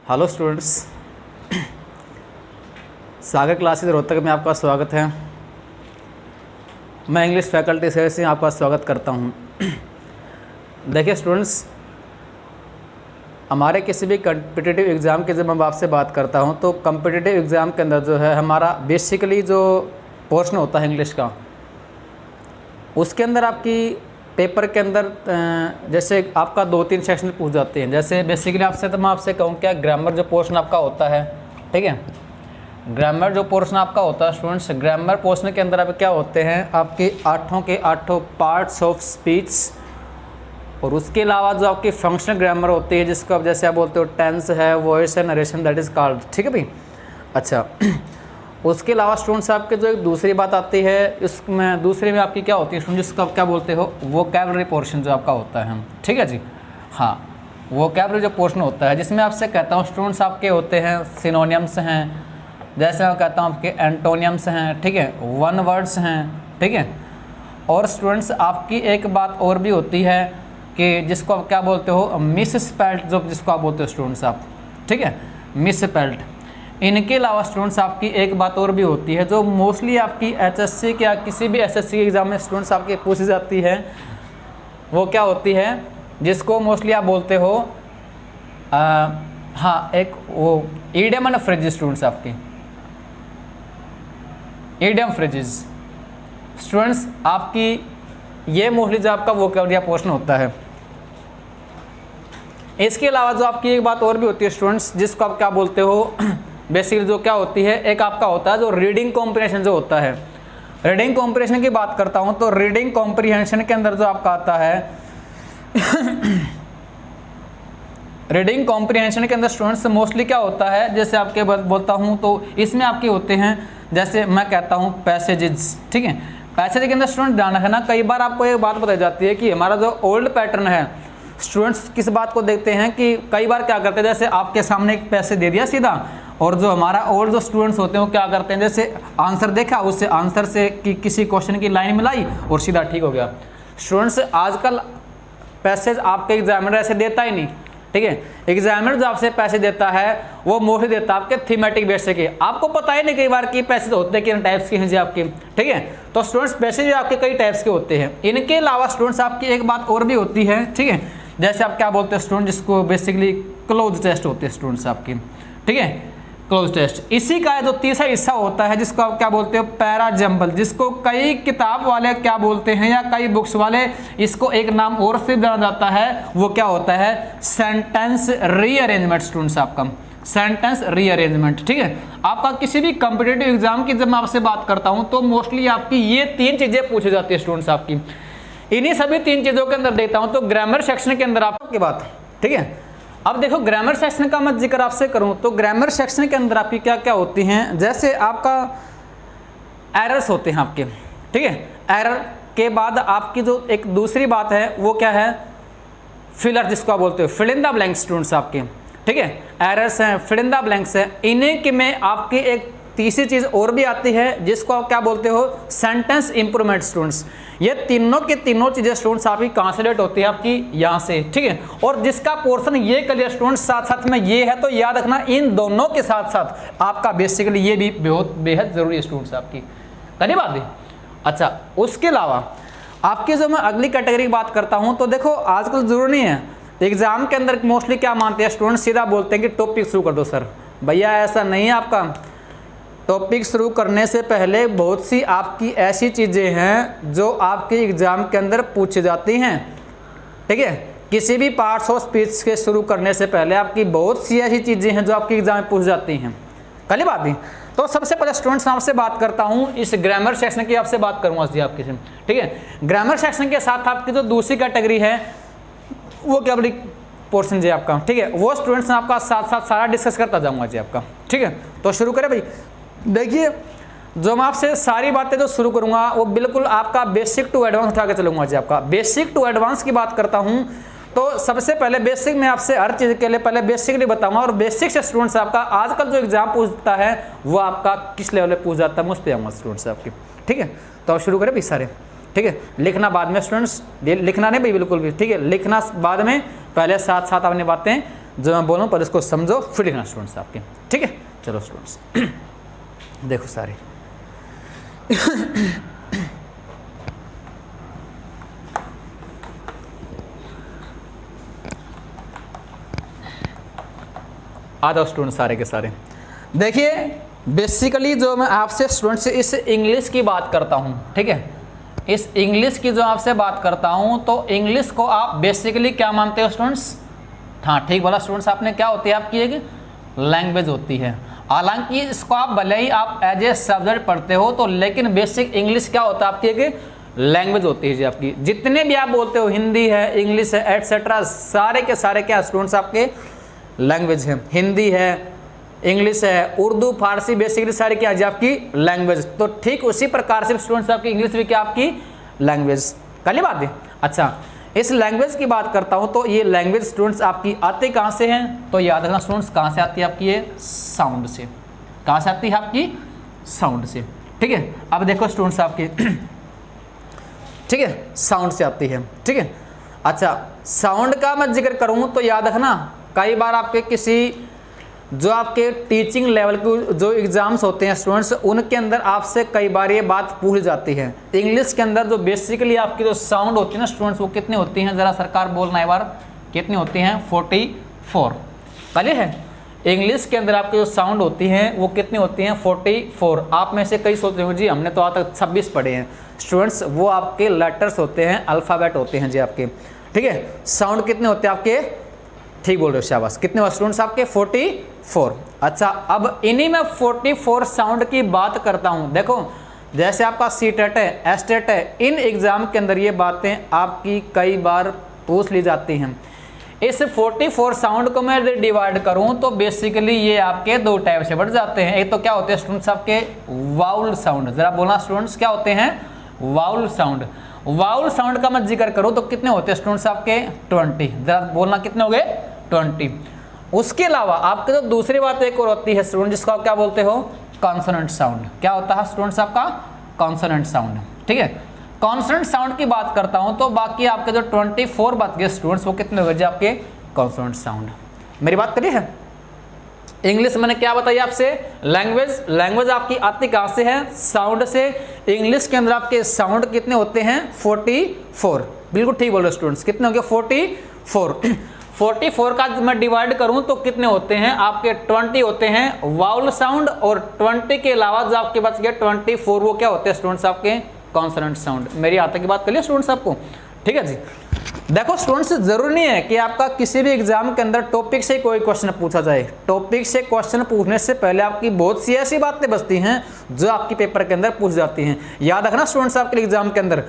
Hello students, सागर classes Rohtak में आपका स्वागत है। मैं इंग्लिश फैकल्टी से आपका स्वागत करता हूं। देखिए स्टूडेंट्स, हमारे किसी भी कम्पिटिटिव एग्ज़ाम के जब मैं आपसे बात करता हूं तो कम्पिटिटिव एग्ज़ाम के अंदर जो है हमारा बेसिकली जो पोर्शन होता है इंग्लिश का, उसके अंदर आपकी पेपर के अंदर जैसे आपका 2-3 सेक्शन पूछ जाते हैं। जैसे बेसिकली आपसे तो मैं आपसे कहूँ क्या, ग्रामर जो पोर्शन आपका होता है, ठीक है, ग्रामर जो पोर्शन आपका होता है स्टूडेंट्स, ग्रामर पोर्शन के अंदर आप क्या होते हैं, आपके 8 के 8 पार्ट्स ऑफ स्पीच, और उसके अलावा जो आपकी फंक्शनल ग्रामर होती है जिसको आप जैसे आप बोलते हो टेंस है, वॉइस है, नरेशन, दैट इज़ कॉल्ड, ठीक है भाई। अच्छा, उसके अलावा स्टूडेंट्स आपके जो एक दूसरी बात आती है, इसमें दूसरे में आपकी क्या होती है स्टूडेंट, जिसको आप क्या बोलते हो, वोकैबुलरी पोर्शन जो आपका होता है, ठीक है जी। हाँ, वोकैबुलरी जो पोर्शन होता है जिसमें आपसे कहता हूँ स्टूडेंट्स आपके होते हैं सिनोनियम्स हैं, जैसे मैं कहता हूँ आपके एंटोनियम्स हैं, ठीक है, वन वर्ड्स हैं, ठीक है। और स्टूडेंट्स आपकी एक बात और भी होती है कि जिसको आप क्या बोलते हो, मिस स्पेल्ट, जो जिसको आप बोलते हो स्टूडेंट्स आप, ठीक है, मिस स्पेल्ट। इनके अलावा स्टूडेंट्स आपकी एक बात और भी होती है जो मोस्टली आपकी एचएससी या किसी भी एसएससी एग्ज़ाम में स्टूडेंट्स आपके पूछी जाती है, वो क्या होती है, जिसको मोस्टली आप बोलते हो हाँ, एक वो ईडियम एंड फ्रेजेस स्टूडेंट्स आपकी, ईडियम फ्रेजेस स्टूडेंट्स आपकी, ये मोस्टली जो आपका वोकैबुलरी पोर्शन होता है। इसके अलावा जो आपकी एक बात और भी होती है स्टूडेंट्स, जिसको आप क्या बोलते हो, बेसिकली जो क्या होती है, एक आपका होता है जो रीडिंग कॉम्प्रिहेंशन जो होता है। रीडिंग कॉम्प्रिहेंशन की बात करता हूं तो रीडिंग कॉम्प्रिहेंशन के अंदर जो आपका आता है रीडिंग कॉम्प्रिहेंशन के अंदर स्टूडेंट्स मोस्टली क्या होता है, जैसे आपके बोलता हूं तो इसमें आपके होते हैं, जैसे मैं कहता हूं पैसेजेस, ठीक है। पैसेज के अंदर स्टूडेंट ध्यान रखना, कई बार आपको एक बात बताई जाती है कि हमारा जो ओल्ड पैटर्न है, स्टूडेंट्स किस बात को देखते हैं कि कई बार क्या करते हैं, जैसे आपके सामने एक पैसे दे दिया सीधा, और जो हमारा ओल्ड जो स्टूडेंट्स होते हैं वो क्या करते हैं, जैसे आंसर देखा, उससे आंसर से किसी क्वेश्चन की लाइन मिलाई और सीधा ठीक हो गया। स्टूडेंट्स आजकल पैसेज आपके एग्जामिनर ऐसे देता ही नहीं, ठीक है। एग्जामिनर जो आपसे पैसे देता है वो मोस्टली देता है आपके थीमेटिक बेस के, आपको पता ही नहीं कई बार कि पैसे होते हैं किन टाइप्स के हैं जी आपके, ठीक है। तो स्टूडेंट्स पैसे जो आपके कई टाइप्स के होते हैं। इनके अलावा स्टूडेंट्स आपकी एक बात और भी होती है, ठीक है, जैसे आप क्या बोलते हैं स्टूडेंट, जिसको बेसिकली क्लोज टेस्ट होते हैं स्टूडेंट्स आपकी, ठीक है, क्लोज टेस्ट। इसी का जो तीसरा हिस्सा होता है जिसको आप क्या बोलते हो, पैरा जंबल, जिसको कई किताब वाले क्या बोलते हैं या कई बुक्स वाले इसको एक नाम और से जाना जाता है, वो क्या होता है, सेंटेंस रीअरेंजमेंट स्टूडेंट्स आपका, सेंटेंस रीअरेंजमेंट, ठीक है। आपका किसी भी कॉम्पिटिटिव एग्जाम की जब मैं आपसे बात करता हूं तो मोस्टली आपकी ये 3 चीजें पूछी जाती है स्टूडेंट्स आपकी। इन्हीं सभी 3 चीजों के अंदर देखता हूं तो ग्रामर सेक्शन के अंदर आपकी बात, ठीक है। अब देखो ग्रामर सेक्शन का मैं जिक्र आपसे करूं तो ग्रामर सेक्शन के अंदर आपकी क्या क्या होती हैं, जैसे आपका एरर्स होते हैं आपके, ठीक है। एरर के बाद आपकी जो एक दूसरी बात है वो क्या है, फिलर, जिसको आप बोलते हो fill in the blanks students आपके, ठीक है। एरर्स हैं, फिल इन द ब्लैंक्स है। इन्हीं के में आपकी एक तीसरी चीज और भी आती है जिसको आप क्या बोलते हो, सेंटेंस इंप्रूवमेंट स्टूडेंट्स। ये तीनों के तीनों चीजें स्टूडेंट्स आपकी कहां से लेट होती है, आपकी यहां से, ठीक है। और जिसका पोर्शन ये क्लियर स्टूडेंट्स साथ साथ में ये है, तो याद रखना इन दोनों के साथ साथ आपका बेसिकली ये भी बहुत बेहद जरूरी है स्टूडेंट्स आपकी, करी बात है। अच्छा, उसके अलावा आपकी जो मैं अगली कैटेगरी की बात करता हूं तो देखो आजकल जरूरी नहीं है, एग्जाम के अंदर मोस्टली क्या मानते हैं स्टूडेंट, सीधा बोलते हैं कि टॉपिक शुरू कर दो सर। भैया ऐसा नहीं है, आपका टॉपिक शुरू करने से पहले बहुत सी आपकी ऐसी चीज़ें हैं जो आपके एग्ज़ाम के अंदर पूछी जाती हैं, ठीक है। किसी भी पार्ट्स ऑफ स्पीच के शुरू करने से पहले आपकी बहुत सी ऐसी चीज़ें हैं जो आपके एग्ज़ाम में पूछ जाती हैं, कल बात नहीं। तो सबसे पहले स्टूडेंट्स आपसे बात करता हूँ, इस ग्रामर सेक्शन की आपसे बात करूँगा जी आपके, ठीक है। ग्रामर सेक्शन के साथ आपकी जो दूसरी कैटेगरी है वो क्या बड़ी पोर्शन जी आपका, ठीक है, वो स्टूडेंट्स आपका साथ साथ सारा डिस्कस करता जाऊँगा जी आपका, ठीक है। तो शुरू करें भाई। देखिए जो मैं आपसे सारी बातें जो शुरू करूंगा वो बिल्कुल आपका बेसिक टू एडवांस उठा के चलूंगा जी आपका। बेसिक टू एडवांस की बात करता हूं तो सबसे पहले बेसिक में आपसे हर चीज़ के लिए पहले बेसिकली बताऊंगा, और बेसिक से स्टूडेंट्स आपका आजकल जो एग्जाम पूछता है वो आपका किस लेवल पे पूछ जाता है, मुझ पे आऊँगा स्टूडेंट्स आपकी, ठीक है। तो अब शुरू करें भाई सारे, ठीक है। लिखना बाद में स्टूडेंट्स, लिखना नहीं भाई बिल्कुल भी, ठीक है, लिखना बाद में, पहले साथ साथ अपनी बातें जो मैं बोलूँ पर इसको समझो फिर लिखना स्टूडेंट्स आपके, ठीक है। चलो स्टूडेंट्स देखो सारे आ जाओ स्टूडेंट सारे के सारे। देखिए बेसिकली जो मैं आपसे स्टूडेंट्स इस इंग्लिश की बात करता हूँ, ठीक है, इस इंग्लिश की जो आपसे बात करता हूँ तो इंग्लिश को आप बेसिकली क्या मानते हो स्टूडेंट्स? हाँ ठीक बोला स्टूडेंट्स आपने, क्या होती है आपकी एक लैंग्वेज होती है। हालांकि इसको आप भले ही आप एज ए सब्जेक्ट पढ़ते हो तो, लेकिन बेसिक इंग्लिश क्या होता है आपकी एक लैंग्वेज होती है जी आपकी। जितने भी आप बोलते हो हिंदी है, इंग्लिश है, एटसेट्रा, सारे के सारे क्या स्टूडेंट्स आपके लैंग्वेज है। हिंदी है, इंग्लिश है, उर्दू, फारसी, बेसिकली सारी क्या है आपकी लैंग्वेज। तो ठीक उसी प्रकार से स्टूडेंट्स आपकी इंग्लिश भी क्या आपकी लैंग्वेज। कल बात है। अच्छा इस लैंग्वेज की बात करता हूं तो ये लैंग्वेज स्टूडेंट्स आपकी आती कहां से हैं? तो याद रखना स्टूडेंट्स कहां से आती है आपकी ये साउंड से। कहां से आती है आपकी साउंड से, ठीक है। अब देखो स्टूडेंट्स आपके ठीक है साउंड से आती है, ठीक है। अच्छा साउंड का मैं जिक्र करूं तो याद रखना कई बार आपके किसी जो आपके टीचिंग लेवल के जो एग्जाम्स होते हैं स्टूडेंट्स, उनके अंदर आपसे कई बार ये बात पूछ जाती है। इंग्लिश के अंदर जो बेसिकली आपकी जो साउंड होती है ना स्टूडेंट्स, वो कितनी होती हैं? ज़रा सरकार बोलना एक बार, कितनी होती हैं? 44। पहले है इंग्लिश के अंदर आपकी जो साउंड होती हैं वो कितनी होती हैं? 44। आप में से कई सोचते हो जी हमने तो आज तक 26 पढ़े हैं। स्टूडेंट्स वो आपके लेटर्स होते हैं, अल्फ़ाबेट होते हैं जी आपके, ठीक है। साउंड कितने होते हैं आपके? ठीक बोल रहे हो, शाबाश। कितने हुआ स्टूडेंट्स आपके? 44। अच्छा अब इन्हीं में 44 साउंड की बात करता हूं। देखो जैसे आपका सीटेट है, एस्टेट है, इन एग्जाम के अंदर ये बातें आपकी कई बार पूछ ली जाती हैं। इस 44 साउंड को मैं डिवाइड करूं तो बेसिकली ये आपके दो टाइप से बढ़ जाते हैं। एक तो क्या होते हैं स्टूडेंट्स आपके वाउल साउंड। जरा बोलना स्टूडेंट्स क्या होते हैं? Vowel sound. वाउल साउंड का मैं जिक्र करूं तो कितने होते हैं स्टूडेंट्स आपके? 20। जरा बोलना कितने हो गए? 20। उसके अलावा आपके तो दूसरी बात एक और होती है स्टूडेंट जिसको आप क्या बोलते हो? Consonant sound. क्या होता है स्टूडेंट्स आपका? कॉन्सोनेंट साउंड, ठीक है। कॉन्सोनेंट साउंड की बात करता हूं तो बाकी आपके जो 24 बच गए स्टूडेंट्स वो कितने हो गए आपके? Consonant sound. मेरी बात करिए है। इंग्लिश मैंने क्या बताई आपसे? लैंग्वेज। लैंग्वेज आपकी आती कहां से है? साउंड से। इंग्लिश के अंदर आपके साउंड कितने होते हैं? 44। बिल्कुल ठीक बोल रहे स्टूडेंट्स। कितने हो गए? 44। 44 का मैं डिवाइड करूं तो कितने होते हैं आपके? 20 होते हैं वाउल साउंड, और 20 के अलावा जो आपके बच गए 24 वो क्या होते हैं स्टूडेंट्स आपके? Consonant sound. मेरी यहाँ तक की बात करिए स्टूडेंट्स आपको, ठीक है जी। देखो स्टूडेंट्स जरूरी नहीं है कि आपका किसी भी एग्जाम के अंदर टॉपिक से कोई क्वेश्चन पूछा जाए। टॉपिक से क्वेश्चन पूछने से पहले आपकी बहुत सी ऐसी बातें बचती हैं जो आपकी पेपर के अंदर पूछ जाती हैं। याद रखना स्टूडेंट्स आपके एग्जाम के अंदर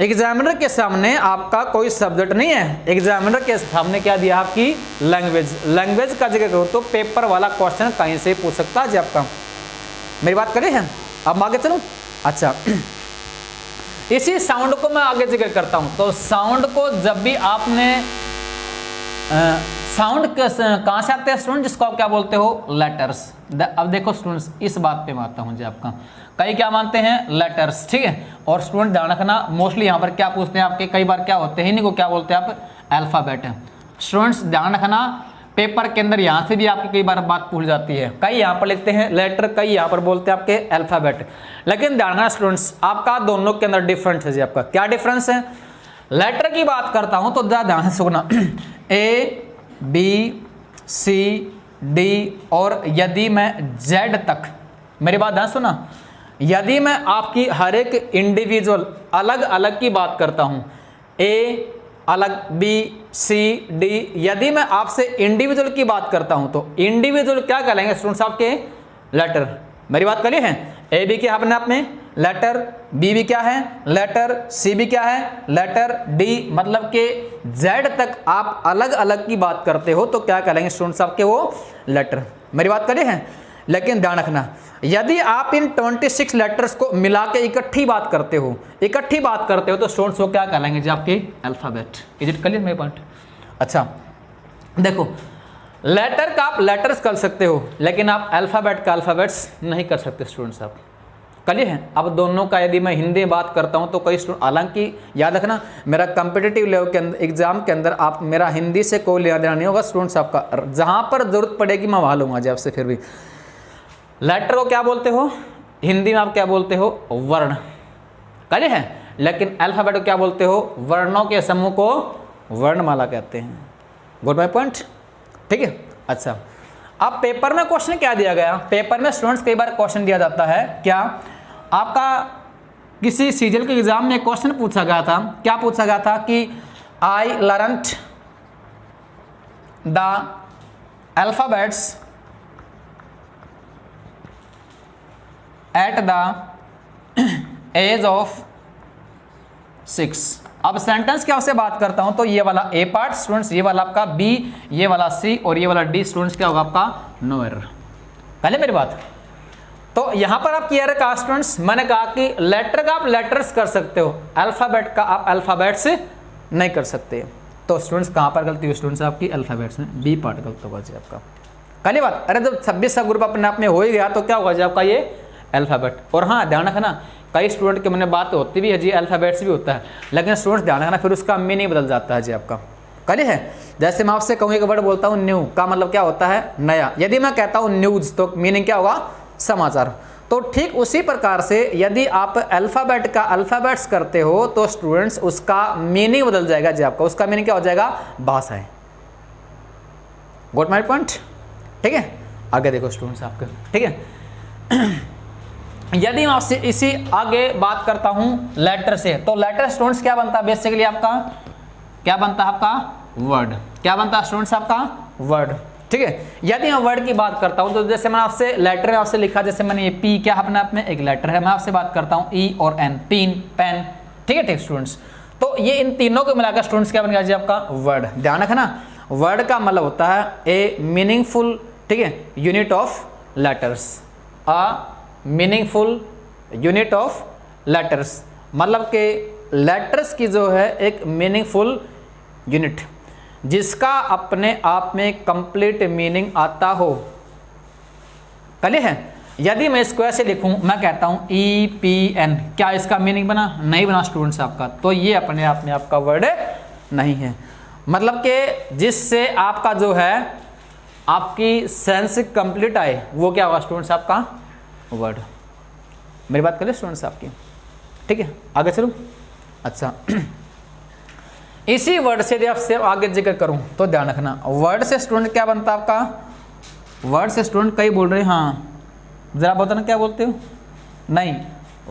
एग्जामिनर के सामने आपका कोई सब्जेक्ट नहीं है। एग्जामिनर के सामने क्या दिया? आपकी लैंग्वेज। लैंग्वेज का जिक्र करो तो पेपर वाला क्वेश्चन कहीं से पूछ सकता है जी आपका। मेरी बात करें हैं? अब आगे चलूं। अच्छा इसी साउंड को मैं आगे जिक्र करता हूं तो साउंड को जब भी आपने साउंड कहां से आते हैं स्टूडेंट? जिसको आप क्या बोलते हो? लेटर्स। अब देखो स्टूडेंट्स इस बात पे मानता हूं जी आपका, कई क्या मानते हैं? लेटर्स, ठीक है। और स्टूडेंट ध्यान रखना मोस्टली यहाँ पर क्या पूछते हैं आपके? कई बार क्या होते हैं इन्हीं को क्या बोलते हैं आप? अल्फाबेट है। स्टूडेंट्स ध्यान रखना पेपर के अंदर यहाँ से भी आपकी कई बार बात पूछ जाती है। कई यहाँ पर लिखते हैं लेटर, कई यहाँ पर बोलते हैं आपके अल्फाबेट। लेकिन ध्यान रखना स्टूडेंट्स आपका दोनों के अंदर डिफरेंस है जी आपका। क्या डिफरेंस है? लेटर की बात करता हूँ तो ध्यान से सुनना। A B C D और यदि मैं Z तक, मेरी बात ध्यान सुना, यदि मैं आपकी हर एक इंडिविजुअल अलग अलग की बात करता हूं, A अलग, B C D, यदि मैं आपसे इंडिविजुअल की बात करता हूं तो इंडिविजुअल क्या कहलाएंगे स्टूडेंट्स आपके? लेटर। मेरी बात करिए हैं। A भी क्या अपने आप में लेटर, B भी क्या है लेटर, C भी क्या है लेटर, D मतलब कि Z तक आप अलग अलग की बात करते हो तो क्या कहलाएंगे स्टूडेंट्स आपके? वो लेटर। मेरी बात करिए हैं। लेकिन ध्यान रखना यदि आप इन 26 लेटर्स को मिला के इकट्ठी बात करते हो तो स्टूडेंट्स वो क्या कहलाएंगे जी आपके? अल्फाबेट। इज इट क्लियर मेरे पॉइंट? अच्छा देखो लेटर का आप लेटर्स कर सकते हो लेकिन आप अल्फाबेट का अल्फाबेट्स नहीं कर सकते स्टूडेंट्स आप। क्लियर है। अब दोनों का यदि मैं हिंदी में बात करता हूं तो कई स्टूडेंट, हालांकि याद रखना मेरा कम्पिटिटिव लेवल के अंदर एग्जाम के अंदर आप मेरा हिंदी से कोई लेना देना नहीं होगा स्टूडेंट्स, आपका जहां पर जरूरत पड़ेगी मैं वहां लूंगा जी आपसे। फिर भी लेटर को क्या बोलते हो हिंदी में, आप क्या बोलते हो वर्ण, क्लियर है। लेकिन अल्फाबेट को क्या बोलते हो, वर्णों के समूह को वर्णमाला कहते हैं। गुड माय पॉइंट, ठीक है। अच्छा, अब पेपर में क्वेश्चन क्या दिया गया, पेपर में स्टूडेंट्स कई बार क्वेश्चन दिया जाता है, क्या आपका किसी सीजल के एग्जाम में क्वेश्चन पूछा गया था, क्या पूछा गया था कि I learned the alphabets at the age of 6। अब सेंटेंस क्या उससे बात करता हूं तो ये वाला ए पार्ट स्टूडेंट्स, ये वाला आपका बी, ये वाला सी और ये वाला डी स्टूडेंट्स क्या होगा आपका नो एरर। पहले मेरी बात, तो यहां पर आप क्लियर है कहा स्टूडेंट्स, मैंने कहा कि लेटर का आप लेटर्स कर सकते हो, अल्फाबेट का आप अल्फाबेट्स नहीं कर सकते। तो स्टूडेंट्स कहां पर गलती हुई स्टूडेंट्स आपकी, अल्फाबेट्स में, बी पार्ट गलत होगा जी आपका। पहली बात, अरे जब 26 का ग्रुप अपने आप में हो ही गया तो क्या होगा जी आपका ये अल्फाबेट। और हाँ ध्यान रखना, कई स्टूडेंट के मैंने बात होती भी है जी अल्फाबेट्स भी होता है, लेकिन स्टूडेंट्स ध्यान रखना फिर उसका मीनिंग बदल जाता है जी आपका, क्लियर है। जैसे मैं आपसे कहूँ एक वर्ड बोलता हूँ न्यू, का मतलब क्या होता है नया। यदि मैं कहता हूँ न्यूज तो मीनिंग क्या होगा समाचार। तो ठीक उसी प्रकार से यदि आप अल्फाबेट का अल्फाबेट्स करते हो तो स्टूडेंट्स उसका मीनिंग बदल जाएगा जी आपका, उसका मीनिंग क्या हो जाएगा भाषाएं। गॉट माय पॉइंट, ठीक है। आगे देखो स्टूडेंट्स आपके, ठीक है। यदि मैं आपसे इसी आगे बात करता हूं लेटर से, तो लेटर स्टूडेंट्स क्या बनता है बेसिकली आपका, क्या बनता है आपका वर्ड, क्या बनता है स्टूडेंट्स आपका वर्ड, ठीक है। यदि मैं वर्ड की बात करता हूं तो जैसे मैंने आपसे लेटर में आपसे लिखा, जैसे मैंने ये पी क्या अपने आप में एक लेटर है, मैं आपसे बात करता हूं ई और एन, पीन पेन, ठीक है ठीक स्टूडेंट्स। तो ये इन तीनों को मिलाकर स्टूडेंट्स क्या बन गया जी आपका वर्ड। ध्यान रखना वर्ड का मतलब होता है ए मीनिंगफुल, ठीक है, unit of letters, a meaningful unit of letters, मतलब कि लेटर्स की जो है एक मीनिंगफुल यूनिट जिसका अपने आप में कंप्लीट मीनिंग आता हो, क्लियर है। यदि मैं इसको ऐसे लिखूं, मैं कहता हूं ई पी एन, क्या इसका मीनिंग बना, नहीं बना स्टूडेंट्स आपका, तो ये अपने आप में आपका वर्ड नहीं है। मतलब कि जिससे आपका जो है आपकी सेंस कंप्लीट आए वो क्या होगा स्टूडेंट्स आपका वर्ड। मेरी बात करें स्टूडेंट्स आपकी, ठीक है। आगे चलूं, अच्छा इसी वर्ड से यदि आपसे आगे जिक्र करूं तो ध्यान रखना वर्ड से स्टूडेंट क्या बनता है आपका, वर्ड से स्टूडेंट कई बोल रहे हैं हाँ जरा बताना क्या बोलते हो, नहीं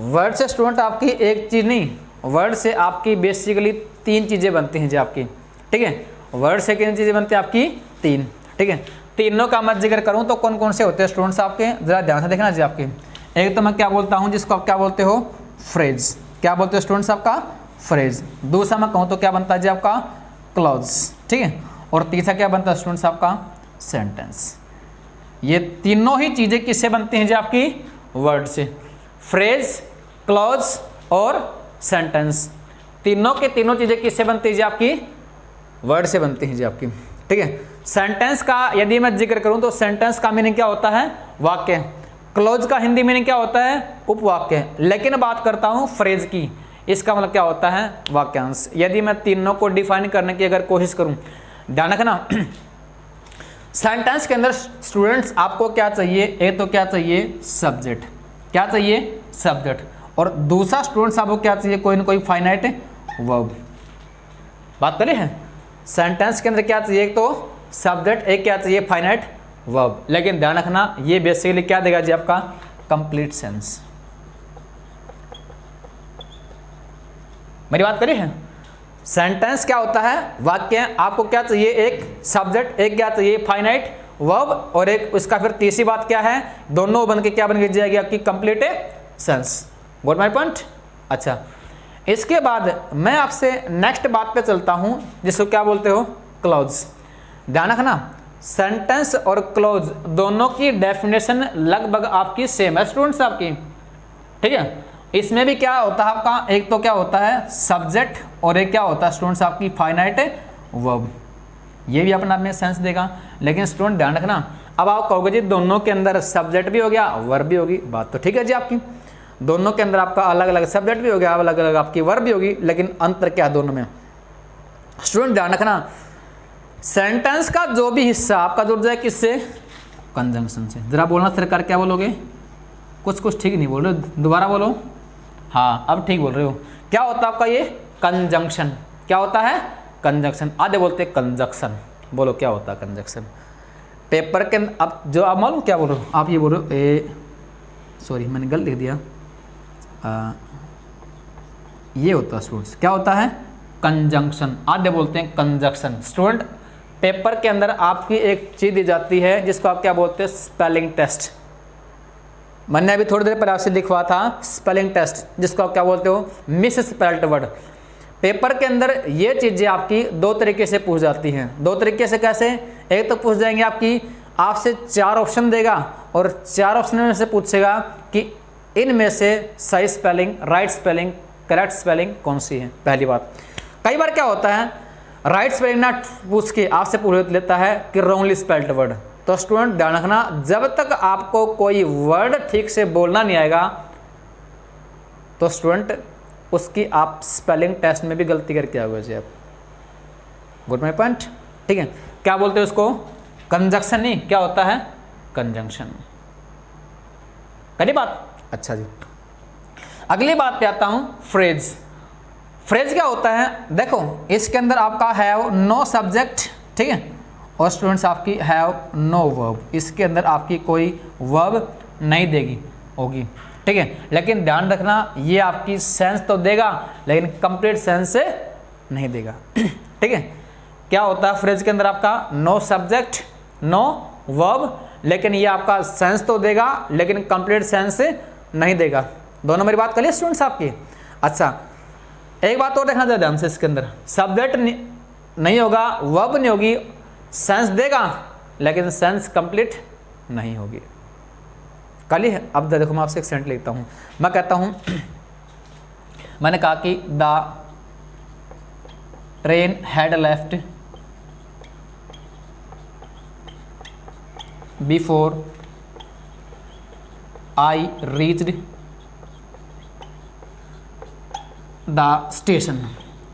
वर्ड से स्टूडेंट आपकी एक चीज नहीं, वर्ड से आपकी बेसिकली 3 चीजें बनती हैं जी आपकी, ठीक है। वर्ड से कितनी चीजें बनती हैं आपकी 3, ठीक है। तीनों का मैं जिक्र करूं तो कौन कौन से होते हैं स्टूडेंट्स आपके, जरा ध्यान से देखना जी आपके। एक तो मैं क्या बोलता हूं जिसको आप क्या बोलते हो फ्रेज, क्या बोलते हो स्टूडेंट्स आपका फ्रेज। दूसरा मैं कहूं तो क्या बनता है जी आपका क्लॉज, ठीक है। और तीसरा क्या बनता है स्टूडेंट्स आपका सेंटेंस। ये तीनों ही चीजें किससे बनती हैं जी आपकी वर्ड से, फ्रेज, क्लॉज और सेंटेंस। तीनों के तीनों चीजें किससे बनती है जी आपकी वर्ड से बनती हैं जी आपकी, ठीक है। सेंटेंस का यदि मैं जिक्र करूं तो सेंटेंस का मीनिंग क्या होता है वाक्य, क्लोज का हिंदी मीनिंग क्या होता है उपवाक्य, लेकिन बात करता हूं फ्रेज की, इसका मतलब क्या होता है वाक्यांश। यदि मैं तीनों को डिफाइन करने की अगर कोशिश करूं, ध्यान रखना सेंटेंस के अंदर स्टूडेंट्स आपको क्या चाहिए, एक तो क्या चाहिए सब्जेक्ट, क्या चाहिए सब्जेक्ट, और दूसरा स्टूडेंट्स आपको क्या चाहिए कोई ना कोई फाइनाइट वर्ब। बात करें हैं सेंटेंस के अंदर क्या चाहिए, एक तो सब्जेक्ट, एक क्या चाहिए फाइनाइट वर्ब। लेकिन ध्यान रखना ये बेसिकली क्या देगा जी आपका कंप्लीट सेंस। मेरी बात करिए हैं सेंटेंस क्या होता है वाक्य, आपको क्या चाहिए एक सब्जेक्ट, एक क्या चाहिए फाइनाइट वर्ब, और एक उसका फिर तीसरी बात क्या है, दोनों बन के क्या बन के जाएगी आपकी complete sense. Got my point. अच्छा इसके बाद मैं आपसे नेक्स्ट बात पे चलता हूं जिसको क्या बोलते हो क्लॉज। ध्यान रखना सेंटेंस और क्लॉज दोनों की डेफिनेशन लगभग आपकी सेम है स्टूडेंट्स आपकी, ठीक है। इसमें भी क्या होता है आपका, एक तो क्या होता है सब्जेक्ट और एक क्या होता है स्टूडेंट्स आपकी फाइनाइट वर्ब। ये भी अपना में सेंस देगा, लेकिन स्टूडेंट ध्यान रखना अब आप कहोगे जी दोनों के अंदर सब्जेक्ट भी हो गया वर्ब भी होगी, बात तो ठीक है जी आपकी। दोनों के अंदर आपका अलग अलग सब्जेक्ट भी हो गया, अलग अलग आपकी वर्ब भी होगी, लेकिन अंतर क्या है दोनों में? स्टूडेंट ध्यान रखना, सेंटेंस का जो भी हिस्सा आपका जुड़ जाए किससे? कंजंक्शन से। जरा बोलना सरकार, क्या बोलोगे? कुछ ठीक नहीं बोल रहे, दोबारा बोलो। हाँ अब ठीक बोल रहे हो। क्या होता है आपका ये? कंजंक्शन। क्या होता है? कंजंक्शन। आधे बोलते हैं कंजंक्शन। बोलो क्या होता है कंजंक्शन? पेपर के अब जो आप मालूम क्या बोल रहे हो? आप ये बोल रहे हो सॉरी मैंने गलत लिख दिया। ये होता है स्टूडेंट्स, क्या होता है? कंजंक्शन। आधे बोलते हैं कंजंक्शन। स्टूडेंट पेपर के अंदर आपकी एक चीज दी जाती है जिसको आप क्या बोलते हैं? Spelling test. मैंने अभी थोड़ी देर पहले आपसे लिखवा था स्पेलिंग टेस्ट, जिसको आप क्या बोलते हो? Miss spelled word. पेपर के अंदर ये चीजें आपकी दो तरीके से पूछ जाती हैं। दो तरीके से कैसे? एक तो पूछ जाएंगे आपकी, आपसे 4 ऑप्शन देगा और 4 ऑप्शन में से पूछेगा कि इनमें से सही spelling, right spelling, correct spelling कौन सी है। पहली बात। कई बार क्या होता है, राइट स्पेलिंग ना पूछ के आपसे पूछ लेता है कि रॉन्गली स्पेल्ड वर्ड। तो स्टूडेंट ध्यान रखना, जब तक आपको कोई वर्ड ठीक से बोलना नहीं आएगा तो स्टूडेंट उसकी आप स्पेलिंग टेस्ट में भी गलती करके आओगे जी आप। Good my point. ठीक है, क्या बोलते हैं उसको? कंजंक्शन। नहीं, क्या होता है? कंजंक्शन। करी बात? अच्छा जी, अगली बात पे आता हूं, फ्रेज। फ्रेज क्या होता है? देखो इसके अंदर आपका हैव नो सब्जेक्ट, ठीक है, और स्टूडेंट्स आपकी हैव नो वर्ब। इसके अंदर आपकी कोई वर्ब नहीं देगी होगी, ठीक है, लेकिन ध्यान रखना ये आपकी सेंस तो देगा लेकिन कंप्लीट सेंस से नहीं देगा। ठीक है, क्या होता है फ्रेज के अंदर? आपका नो सब्जेक्ट, नो वर्ब, लेकिन ये आपका सेंस तो देगा लेकिन कंप्लीट सेंस से नहीं देगा। दोनों मेरी बात करिए स्टूडेंट्स आपकी। अच्छा, एक बात और देखना चाहिए ध्यान से, इसके अंदर सब्जेक्ट नहीं होगा, वर्ब नहीं होगी, सेंस देगा लेकिन सेंस कंप्लीट नहीं होगी। कल ही अब देखो मैं आपसे एक सेंटेंस लिखता हूं। मैं कहता हूं, मैंने कहा कि the train had left before I reached the station.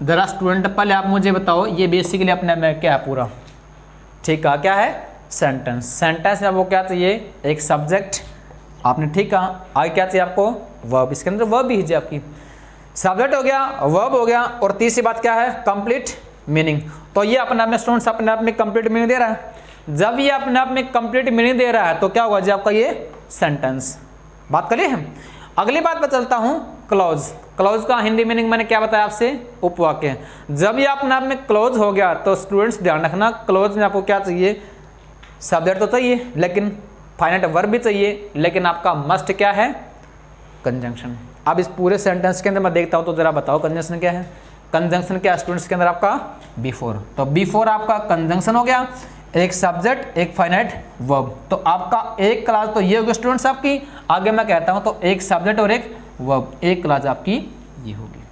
जरा स्टूडेंट पहले आप मुझे बताओ ये बेसिकली अपने में क्या है पूरा? ठीक है, क्या है? सेंटेंस। सेंटेंस में आपको क्या चाहिए? एक सब्जेक्ट, आपने ठीक कहा। आगे क्या चाहिए आपको? वर्ब। इसके अंदर वर्ब भी है आपकी। सब्जेक्ट हो गया, वर्ब हो गया, और तीसरी बात क्या है? Complete meaning. तो ये अपने आप में स्टूडेंट्स अपने आप में कंप्लीट मीनिंग दे रहा है। जब ये अपने आप में कंप्लीट मीनिंग दे रहा है तो क्या होगा जी आपका? ये सेंटेंस। बात करिए हम। अगली बात पर चलता हूं, क्लॉज। क्लॉज का हिंदी मीनिंग मैंने क्या बताया आपसे? उपवाक्य। जब ये अपने आप में क्लोज हो गया तो स्टूडेंट्स ध्यान रखना, क्लोज में आपको क्या चाहिए? सब्जेक्ट तो चाहिए लेकिन फाइनाइट वर्ब भी चाहिए, लेकिन आपका मस्ट क्या है? कंजंक्शन। अब इस पूरे सेंटेंस के अंदर मैं देखता हूं तो जरा बताओ कंजंक्शन क्या है? कंजंक्शन क्या स्टूडेंट्स के अंदर? आपका बिफोर। तो बिफोर आपका कंजंक्शन हो गया, एक सब्जेक्ट, एक फाइनाइट वर्ब। तो आपका एक क्लास तो ये होगी स्टूडेंट्स आपकी। आगे मैं कहता हूं तो एक सब्जेक्ट और एक वर्ब, एक क्लास आपकी ये होगी।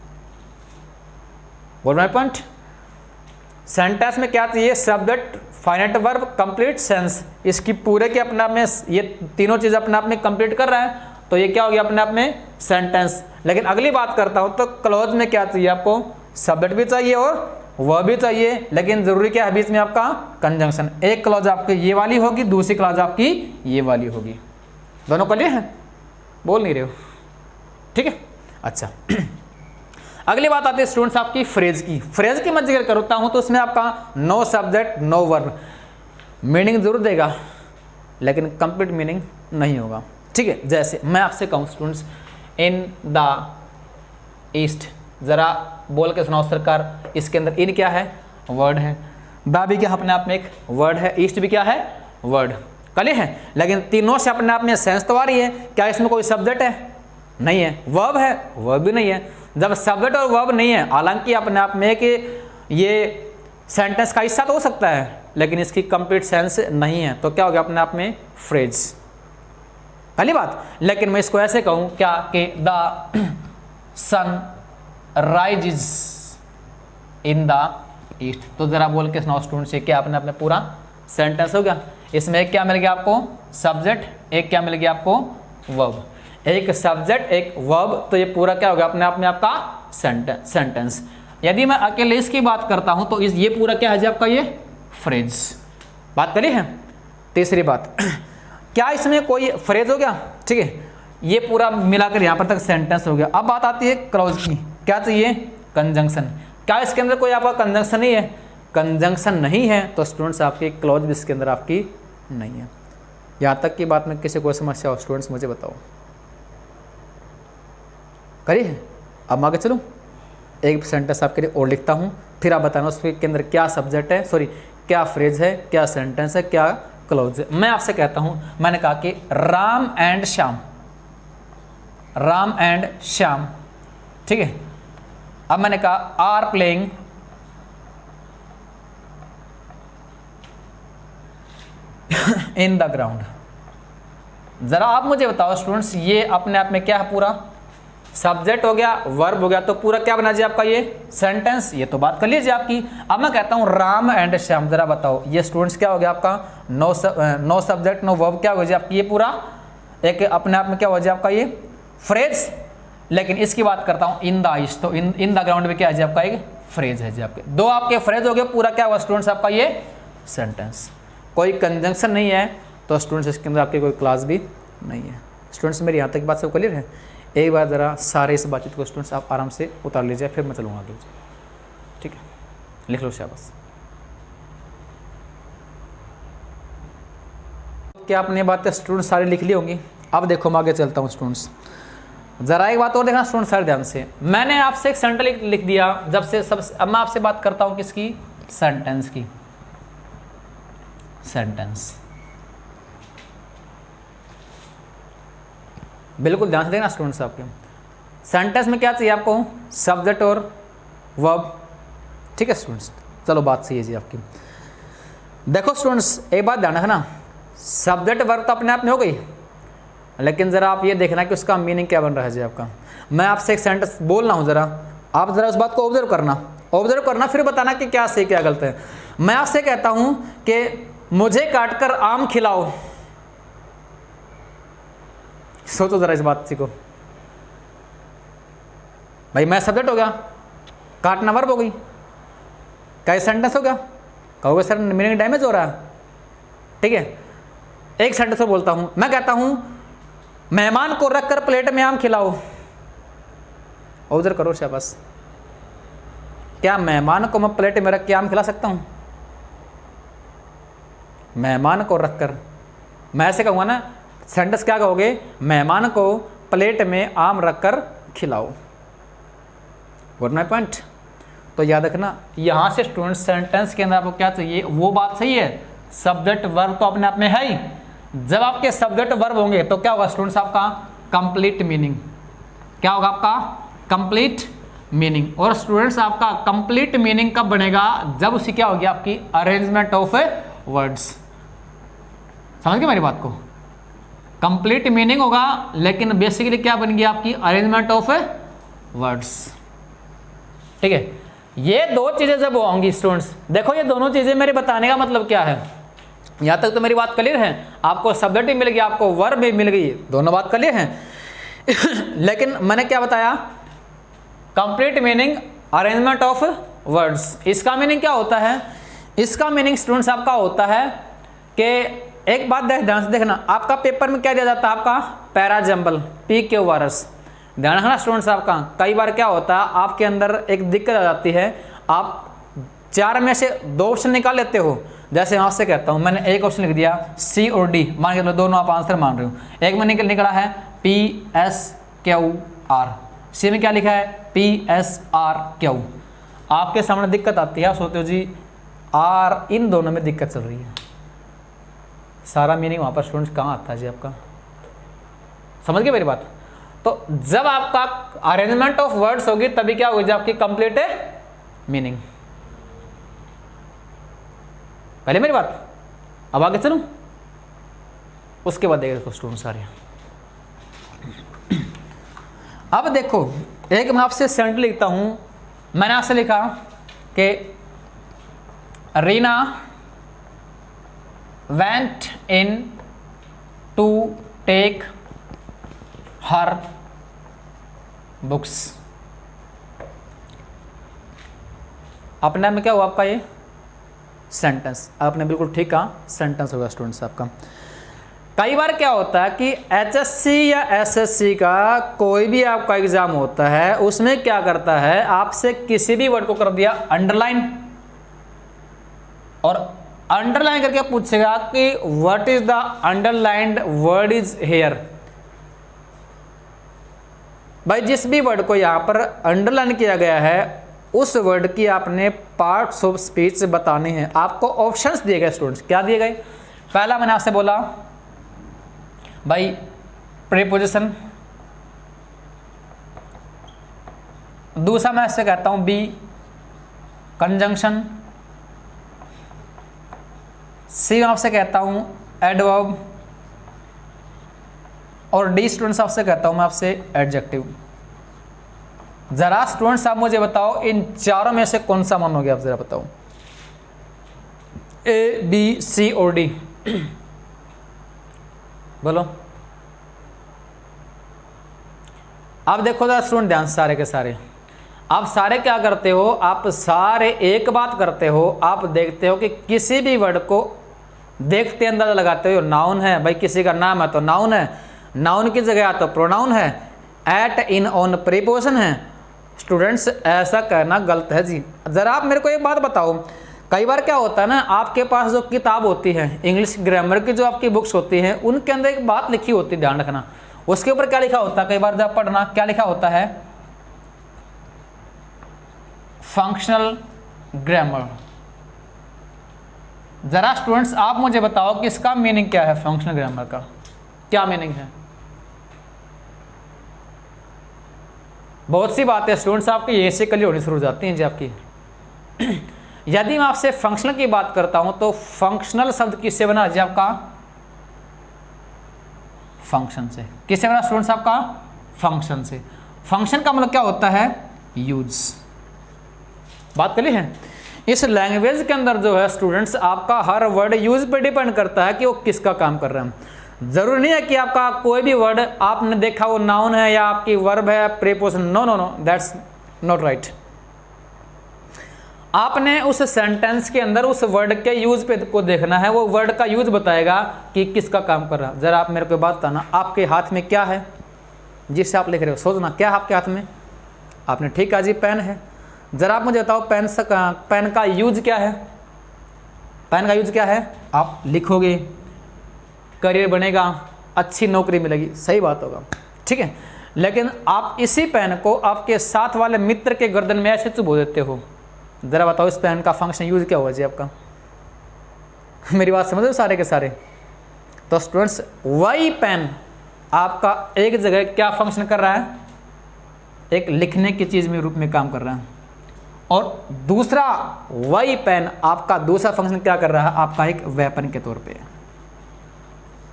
बोल माय पॉइंट। सेंटेंस में क्या चाहिए? Subject, finite verb, complete sense. इसकी पूरे के अपने आप में ये तीनों चीज अपने आप में कंप्लीट कर रहा है तो ये क्या हो गया अपने आप में? सेंटेंस। लेकिन अगली बात करता हूं तो क्लॉज में क्या चाहिए आपको? सब्जेक्ट भी चाहिए और वर्ब भी चाहिए, लेकिन जरूरी क्या है बीच में? आपका कंजंक्शन। एक क्लॉज आपकी ये वाली होगी, दूसरी क्लॉज आपकी ये वाली होगी। दोनों क्लियर है? बोल नहीं रहे हो? ठीक है, अच्छा। अगली बात आती है स्टूडेंट्स आपकी फ्रेज की। फ्रेज की मैं जिक्र करता हूं तो उसमें आपका no subject, no verb. Meaning जरूर देगा लेकिन कंप्लीट मीनिंग नहीं होगा, ठीक है। जैसे मैं आपसे कहूं स्टूडेंट्स, इन द ईस्ट, जरा बोल के सुनाओ सरकार। इसके अंदर इन क्या है? वर्ड है। द भी क्या अपने आप में एक वर्ड है, ईस्ट भी क्या है? वर्ड। क्लियर है? लेकिन तीनों से अपने आप में सेंस तो आ रही है। क्या इसमें कोई सब्जेक्ट है? नहीं है। वर्ब है? वर्ब भी नहीं है। जब सब्जेक्ट और वर्ब नहीं है, हालांकि अपने आप में कि ये सेंटेंस का हिस्सा तो हो सकता है लेकिन इसकी कंप्लीट सेंस नहीं है, तो क्या हो गया अपने आप में? फ्रेज। पहली बात। लेकिन मैं इसको ऐसे कहूं क्या कि the sun rises in the east. तो जरा बोल के सुनाओ स्टूडेंट्स, ये क्या अपने आप में पूरा सेंटेंस हो गया। इसमें एक क्या मिल गया आपको? सब्जेक्ट, एक क्या मिल गया आपको? वर्ब। एक सब्जेक्ट एक वर्ब, तो ये पूरा क्या हो गया अपने आप में आपका सेंटेंस। यदि मैं अकेले इसकी बात करता हूं तो ये पूरा क्या है जी आपका ये फ्रेज। बात करिए है। तीसरी बात, क्या इसमें कोई फ्रेज हो गया, ठीक है, ये पूरा मिलाकर यहां पर तक सेंटेंस हो गया। अब बात आती है क्लॉज की, क्या चाहिए, कंजंक्शन। क्या इसके अंदर कोई आपका कंजंक्शन नहीं है, कंजंक्शन नहीं है तो स्टूडेंट्स आपकी क्लॉज भी इसके अंदर आपकी नहीं है। यहां तक की बात में किसी कोई समस्या हो स्टूडेंट्स मुझे बताओ, करिए। अब आगे चलूं, एक सेंटेंस आपके लिए और लिखता हूं, फिर आप बताना उसके अंदर क्या सब्जेक्ट है, सॉरी क्या फ्रेज है, क्या सेंटेंस है, क्या क्लॉज है। मैं आपसे कहता हूं, मैंने कहा कि राम एंड श्याम, राम एंड श्याम, ठीक है। अब मैंने कहा are playing in the ground. जरा आप मुझे बताओ स्टूडेंट्स, ये अपने आप में क्या है, पूरा सब्जेक्ट हो गया, वर्ब हो गया, तो पूरा क्या बना जी आपका ये सेंटेंस। ये तो बात कर लीजिए आपकी। अब मैं कहता हूं राम एंड श्याम, जरा बताओ ये स्टूडेंट्स क्या हो गया आपका, नो सब्जेक्ट नो वर्ब, क्या हो गया आपकी ये पूरा एक अपने आप में क्या हो जाए आपका ये फ्रेज। लेकिन इसकी बात करता हूं इन द आइस, तो इन द ग्राउंड में क्या है जी आपका एक फ्रेज है जी आपके। दो आपके फ्रेज हो गए, पूरा क्या हुआ स्टूडेंट्स आपका ये सेंटेंस। कोई कंजंक्शन नहीं है तो स्टूडेंट्स इसके अंदर आपकी कोई क्लास भी नहीं है। स्टूडेंट्स मेरी यहाँ तक बात सब क्लियर है। एक बार ज़रा सारे इस बातचीत को स्टूडेंट्स आप आराम से उतार लीजिए, फिर मैं चलूँगा आगे, ठीक है। लिख लो शाबाश। क्या आपने बातें स्टूडेंट्स सारी लिख ली होंगी। अब देखो मैं आगे चलता हूँ स्टूडेंट्स, ज़रा एक बात और देखना स्टूडेंट्स सारे ध्यान से। मैंने आपसे एक सेंटेंस लिख दिया, जब से सब अब मैं आपसे बात करता हूँ किसकी, सेंटेंस की। सेंटेंस बिल्कुल ध्यान से देखना स्टूडेंट्स। आपके सेंटेंस में क्या चाहिए आपको, सब्जेक्ट और वर्ब, ठीक है स्टूडेंट्स। चलो बात सही है जी आपकी। देखो स्टूडेंट्स एक बात ध्यान रखना, सब्जेक्ट वर्ब तो अपने आप में हो गई, लेकिन ज़रा आप ये देखना कि उसका मीनिंग क्या बन रहा है जी आपका। मैं आपसे एक सेंटेंस बोल रहा हूँ, ज़रा आप ज़रा उस बात को ऑब्जर्व करना, फिर बताना कि क्या सही क्या गलत है। मैं आपसे कहता हूँ कि मुझे काटकर आम खिलाओ, सोचो ज़रा इस बात को भाई। मैं सब्जेक्ट हो गया, काटना वर्ब हो गई, क्या सेंटेंस हो गया। कहोगे सर मीनिंग डैमेज हो रहा है, ठीक है। एक सेंटेंस और बोलता हूँ, मैं कहता हूँ मेहमान को रखकर प्लेट में आम खिलाओ। ऑब्जर्व करो शाबाश। क्या मेहमान को मैं प्लेट में रख के आम खिला सकता हूँ? मेहमान को रखकर, मैं ऐसे कहूँगा ना, सेंटेंस क्या कहोगे, मेहमान को प्लेट में आम रखकर खिलाओ। Got my point. तो याद रखना यहाँ से स्टूडेंट सेंटेंस के अंदर आपको क्या चाहिए, वो बात सही है, सब्जेक्ट वर्ब तो अपने आप में है ही। जब आपके सब्जेक्ट वर्ब होंगे तो क्या होगा स्टूडेंट्स, आपका कंप्लीट मीनिंग। क्या होगा आपका कंप्लीट मीनिंग। और स्टूडेंट्स आपका कंप्लीट मीनिंग कब बनेगा, जब उसकी क्या होगी आपकी अरेंजमेंट ऑफ वर्ड्स। समझ गए मेरी बात को। कंप्लीट मीनिंग होगा, लेकिन बेसिकली क्या बन गई आपकी अरेंजमेंट ऑफ वर्ड्स, ठीक है। ये दो चीजें जब होंगी स्टूडेंट्स, देखो ये दोनों चीजें मेरे बताने का मतलब क्या है, यहां तक तो मेरी बात क्लियर है। आपको सब्जेक्ट भी मिल गया, आपको वर्ब भी मिल गई, दोनों बात क्लियर है। लेकिन मैंने क्या बताया, complete meaning arrangement of words. इसका मीनिंग क्या होता है, इसका मीनिंग स्टूडेंट्स आपका होता है कि एक बात ध्यान से देखना, आपका पेपर में क्या दिया जाता है, आपका पैरा जंबल PQRS। ध्यान रखना स्टूडेंट्स, आपका कई बार क्या होता है आपके अंदर एक दिक्कत आ जाती है, आप 4 में से 2 ऑप्शन निकाल लेते हो। जैसे मैं आपसे कहता हूं, मैंने एक ऑप्शन लिख दिया C और D, मान के चलो दोनों आप आंसर मान रहे हो। एक में निकला है PSQR, C में क्या लिखा है PSRQ। आपके सामने दिक्कत आती है, आप सोचते हो जी R, इन दोनों में दिक्कत चल रही है। सारा मीनिंग वहां पर स्टूडेंट्स कहाँ आता है जी आपका, समझ गए मेरी बात। तो जब आपका अरेंजमेंट ऑफ वर्ड्स होगी तभी क्या होगी आपकी कंप्लीट मीनिंग। पहले मेरी बात, अब आगे चलूं, उसके बाद देखो स्टूडेंट सारे। अब देखो एक मैं आपसे सेंटेंस लिखता हूं, मैंने आपसे लिखा कि Reena went in to take her books. अपने में क्या हुआ आपका ये सेंटेंस, आपने बिल्कुल ठीक कहा, सेंटेंस होगा स्टूडेंट्स आपका। कई बार क्या होता है कि एचएससी या एसएससी का कोई भी आपका एग्जाम होता है, उसमें क्या करता है, आपसे किसी भी वर्ड को कर दिया अंडरलाइन, और अंडरलाइन करके पूछेगा कि what is the underlined word is here. भाई जिस भी वर्ड को यहां पर अंडरलाइन किया गया है, उस वर्ड की आपने पार्ट्स ऑफ स्पीच बताने हैं। आपको ऑप्शंस दिए गए स्टूडेंट्स, क्या दिए गए? पहला मैंने आपसे बोला भाई प्रीपोजिशन, दूसरा मैं इससे कहता हूं बी कंजंक्शन, सी मैं आपसे कहता हूं एडवर्ब, और डी स्टूडेंट्स आपसे कहता हूं मैं आपसे एडजेक्टिव। जरा स्टूडेंट्स आप मुझे बताओ इन चारों में से कौन सा मानोगे आप, जरा बताओ, ए बी सी और डी, बोलो। आप देखो जरा स्टूडेंट ध्यान से, सारे के सारे आप सारे क्या करते हो, आप सारे एक बात करते हो, आप देखते हो कि किसी भी वर्ड को देखते अंदाजा लगाते हो नाउन है, भाई किसी का नाम है तो नाउन है, नाउन की जगह तो प्रोनाउन है, एट इन ऑन प्रीपोजिशन है। स्टूडेंट्स ऐसा करना गलत है जी। जरा आप मेरे को एक बात बताओ, कई बार क्या होता है ना, आपके पास जो किताब होती है इंग्लिश ग्रामर की, जो आपकी बुक्स होती हैं, उनके अंदर एक बात लिखी होती है, ध्यान रखना, उसके ऊपर क्या लिखा होता है, कई बार जब पढ़ना क्या लिखा होता है, फंक्शनल ग्रामर। जरा स्टूडेंट्स आप मुझे बताओ कि इसका मीनिंग क्या है, फंक्शनल ग्रामर का क्या मीनिंग है? बहुत सी बातें स्टूडेंट्स आपकी ये से क्लियर होनी शुरू हो जाती हैं जी आपकी। यदि मैं आपसे फंक्शनल की बात करता हूं तो फंक्शनल शब्द किससे बना जी आपका, फंक्शन से। किससे बना स्टूडेंट्स आपका, फंक्शन से। फंक्शन का मतलब क्या होता है, यूज। बात क्लियर है? इस लैंग्वेज के अंदर जो है स्टूडेंट्स, आपका हर वर्ड यूज पर डिपेंड करता है कि वो किसका काम कर रहा है। जरूरी नहीं है कि आपका कोई भी वर्ड आपने देखा वो नाउन है या आपकी वर्ब है, preposition, no no no, that's not right. आपने उस सेंटेंस के अंदर उस वर्ड के यूज पे को देखना है, वो वर्ड का यूज बताएगा कि किसका काम कर रहा है। जरा आप मेरे को बात बताना, आपके हाथ में क्या है जिससे आप लिख रहे हो, सोचना क्या है आपके हाथ में। आपने ठीक कहा जी पेन है। जरा आप मुझे बताओ पेन का यूज क्या है, पेन का यूज क्या है, आप लिखोगे, करियर बनेगा, अच्छी नौकरी मिलेगी, सही बात होगा, ठीक है। लेकिन आप इसी पेन को आपके साथ वाले मित्र के गर्दन में ऐसे चुभो देते हो। जरा बताओ इस पेन का फंक्शन यूज क्या होगा जी आपका? मेरी बात समझ रहे हो सारे के सारे? तो स्टूडेंट्स वही पेन आपका एक जगह क्या फंक्शन कर रहा है, एक लिखने की चीज में रूप में काम कर रहा है, और दूसरा वही पेन आपका दूसरा फंक्शन क्या कर रहा है, आपका एक वेपन के तौर पे।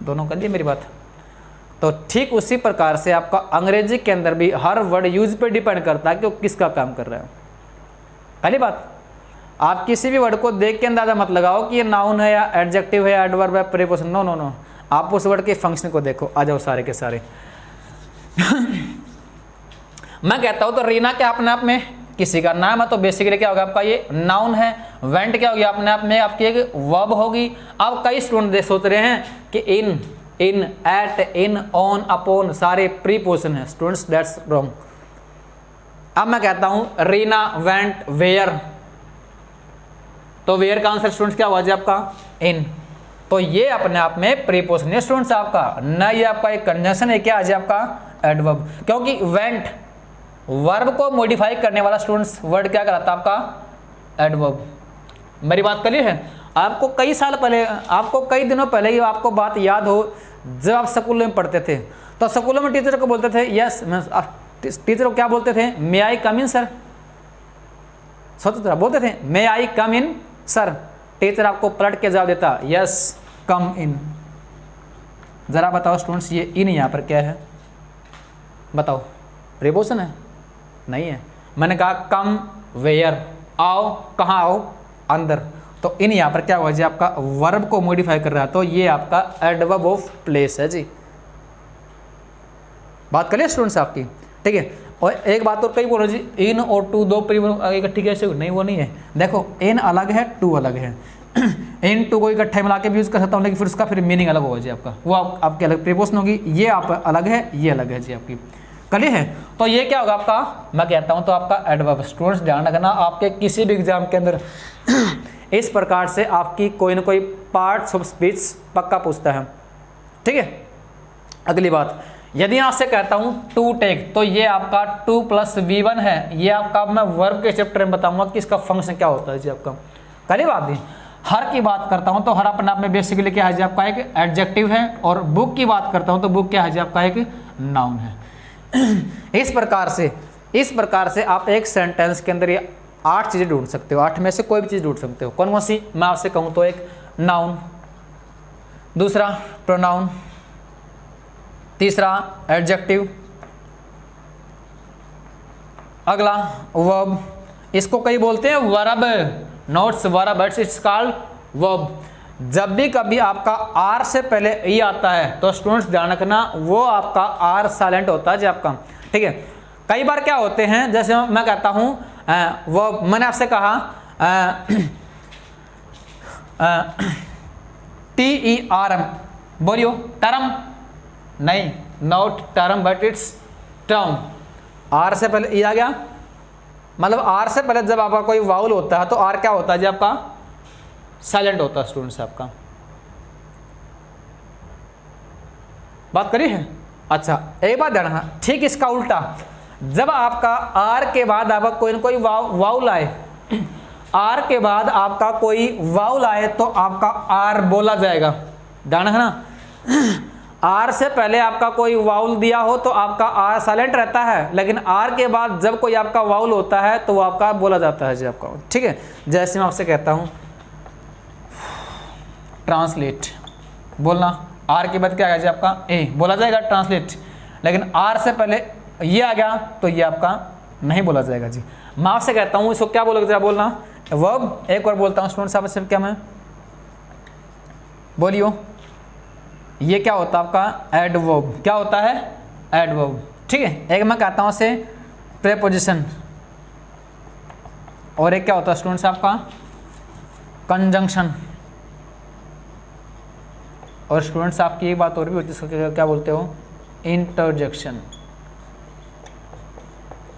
दोनों कर लिए मेरी बात? तो ठीक उसी प्रकार से आपका अंग्रेजी के अंदर भी हर वर्ड यूज पे डिपेंड करता है कि वो किसका काम कर रहा है। पहली बात, आप किसी भी वर्ड को देख के अंदाजा मत लगाओ कि ये नाउन है या एडजेक्टिव है, एडवर्ब है, प्रीपोजिशन, नो नो नो। आप उस वर्ड के फंक्शन को देखो। आ जाओ सारे के सारे। मैं कहता हूं तो रीना क्या अपने आप में किसी का नाम है, तो बेसिकली क्या होगा आपका, ये नाउन है। वेंट क्या होगी अपने आप में, आपकी एक वर्ब होगी। अब कई स्टूडेंट सोच रहे हैं कि इन, एट, इन, ऑन, अपॉन सारे प्रीपोजिशन है। Students that's wrong. अब मैं कहता हूं रीना वेंट वेयर, तो वेयर का आंसर स्टूडेंट्स क्या हुआ जी आपका, इन। तो ये अपने आप में प्रीपोजिशन है स्टूडेंट्स आपका, न ये आपका एक कंजंक्शन है, क्या है आपका एडवर्ब। क्योंकि वेंट वर्ब को मॉडिफाई करने वाला स्टूडेंट्स वर्ड क्या कहलाता है आपका, एडवर्ब। मेरी बात क्लियर है? आपको कई साल पहले, आपको कई दिनों पहले ही आपको बात याद हो, जब आप स्कूल में पढ़ते थे तो स्कूलों में टीचर को बोलते थे, यस टीचर को क्या बोलते थे, मे आई कम इन सर। सोचो बोलते थे मे आई कम इन सर, टीचर आपको पलट के जवाब देता यस कम इन। जरा बताओ स्टूडेंट्स ये इन यहाँ पर क्या है, बताओ, प्रीपोजिशन है? नहीं है। मैंने कहा कम वेयर, आओ, कहाँ आओ, अंदर। तो इन यहाँ पर क्या हुआ जी आपका वर्ब को मॉडिफाई कर रहा है, तो ये आपका एडवर्ब ऑफ प्लेस है जी। बात करिए स्टूडेंट्स आपकी, ठीक है। और एक बात और कई बोलो जी इन और टू दो इकट्ठी कैसे, नहीं वो नहीं है। देखो इन अलग है, टू अलग है। इन टू को इकट्ठे मिला के भी यूज़ कर सकता हूँ, लेकिन फिर उसका फिर मीनिंग अलग होगा जी आपका, वो आपकी अलग प्रीपोजिशन होगी। ये आप अलग है, ये अलग है जी आपकी, क्लियर है। तो ये क्या होगा आपका, मैं कहता हूँ तो आपका एडवर्ब। स्टूडेंट्स ध्यान रखना, आपके किसी भी एग्जाम के अंदर इस प्रकार से आपकी कोई ना कोई पार्ट्स ऑफ स्पीच पक्का पूछता है, ठीक है। अगली बात, यदि आपसे कहता हूं टू टेक, तो ये आपका 2 + V1 है। ये आपका मैं वर्ब के चैप्टर में बताऊंगा कि इसका फंक्शन क्या होता है जी आपका, करीब बात नहीं। हर की बात करता हूं तो हर अपने आप में बेसिकली क्या है जी आपका, एक एडजेक्टिव है। और बुक की बात करता हूं तो बुक क्या है जी आपका, एक नाउन है। इस प्रकार से आप एक सेंटेंस के अंदर ये 8 चीजें ढूंढ सकते हो, 8 में से कोई भी चीज ढूंढ सकते हो। कौन कौन सी, मैं आपसे कहूं तो एक नाउन, दूसरा प्रोनाउन, तीसरा एडजेक्टिव, अगला वर्ब। इसको कई बोलते हैं verb, notes verb, it's called verb. जब भी कभी आपका आर से पहले ई आता है तो स्टूडेंट्स ध्यान रखना, वो आपका आर साइलेंट होता है जी आपका, ठीक है। कई बार क्या होते हैं, जैसे मैं कहता हूं वर्ब, मैंने आपसे कहा TERM, बोलियो टर्म, नहीं not term but it's term. R से पहले ई आ गया, मतलब आर से पहले जब आपका कोई वाउल होता है तो आर क्या होता है जी आपका, साइलेंट होता है स्टूडेंट्स आपका। बात करिए है, अच्छा एक बात ध्यान रखना, ठीक इसका उल्टा, जब आपका आर के बाद आपका कोई ना कोई वाउल आए, आर के बाद आपका कोई वाउल आए तो आपका आर बोला जाएगा। ध्यान रखना, आर से पहले आपका कोई वाउल दिया हो तो आपका आर साइलेंट रहता है, लेकिन आर के बाद जब कोई आपका वाउल होता है तो वो आपका बोला जाता है जी आपका, ठीक है। जैसे मैं आपसे कहता हूं ट्रांसलेट, बोलना, आर के बाद क्या आएगा जी आपका, ए, बोला जाएगा ट्रांसलेट। लेकिन आर से पहले ये आ गया तो ये आपका नहीं बोला जाएगा जी। मैं आपसे कहता हूं इसको क्या बोलोगे जरा बोलना, वर्ब। एक और बोलता हूं स्टूडेंट्स आपसे, क्या मैं बोलियो, ये क्या होता है आपका एडवर्ब। क्या होता है, एडवर्ब, ठीक है। एक मैं कहता हूं से प्रीपोजिशन, और एक क्या होता है स्टूडेंट्स आपका कंजंक्शन। और स्टूडेंट्स आपकी एक बात और भी होती है, क्या बोलते हो, इंटरजेक्शन।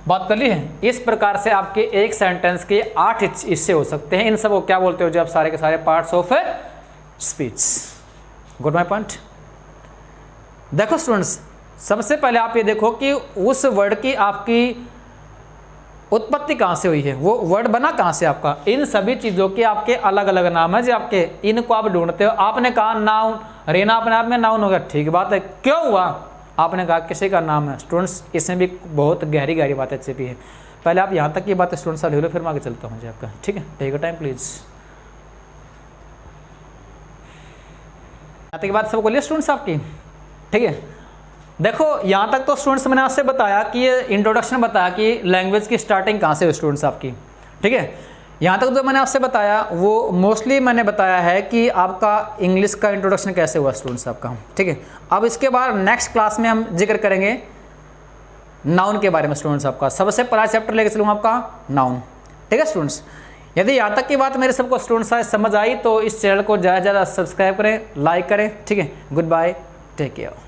बात कर ली है। इस प्रकार से आपके एक सेंटेंस के 8 हिस्से हो सकते हैं। इन सब को क्या बोलते हो जो आप सारे के सारे parts of speech. Good my point. देखो स्टूडेंट्स, सबसे पहले आप ये देखो कि उस वर्ड की आपकी उत्पत्ति कहाँ से हुई है, वो वर्ड बना कहाँ से आपका। इन सभी चीज़ों के आपके अलग अलग नाम है जो आपके, इनको आप ढूंढते हो। आपने कहा नाउन, रेना अपने आप में नाउन होगा, ठीक बात है, क्यों हुआ, आपने कहा किसी का नाम है। स्टूडेंट्स इसमें भी बहुत गहरी गहरी बातें अच्छी भी है। पहले आप यहाँ तक की बातें स्टूडेंट्स ले लो, फिर मैं आगे चलता हूँ जी आपका, ठीक है। Take time please. यहाँ तक की बात सबको लिए स्टूडेंट्स आपकी, ठीक है। देखो यहाँ तक तो स्टूडेंट्स मैंने आपसे बताया कि ये इंट्रोडक्शन बताया कि लैंग्वेज की स्टार्टिंग कहाँ से हुई स्टूडेंट्स आपकी, ठीक है। यहाँ तक जो मैंने आपसे बताया वो मोस्टली मैंने बताया है कि आपका इंग्लिश का इंट्रोडक्शन कैसे हुआ स्टूडेंट्स आपका, ठीक है। अब इसके बाद नेक्स्ट क्लास में हम जिक्र करेंगे नाउन के बारे में स्टूडेंट्स आपका। सबसे पहला चैप्टर लेके चलूँगा आपका नाउन, ठीक है स्टूडेंट्स। यदि यहाँ तक की बात मेरे सबको स्टूडेंट्स समझ आई तो इस चैनल को ज़्यादा से ज़्यादा सब्सक्राइब करें, लाइक करें, ठीक है। Goodbye, take care.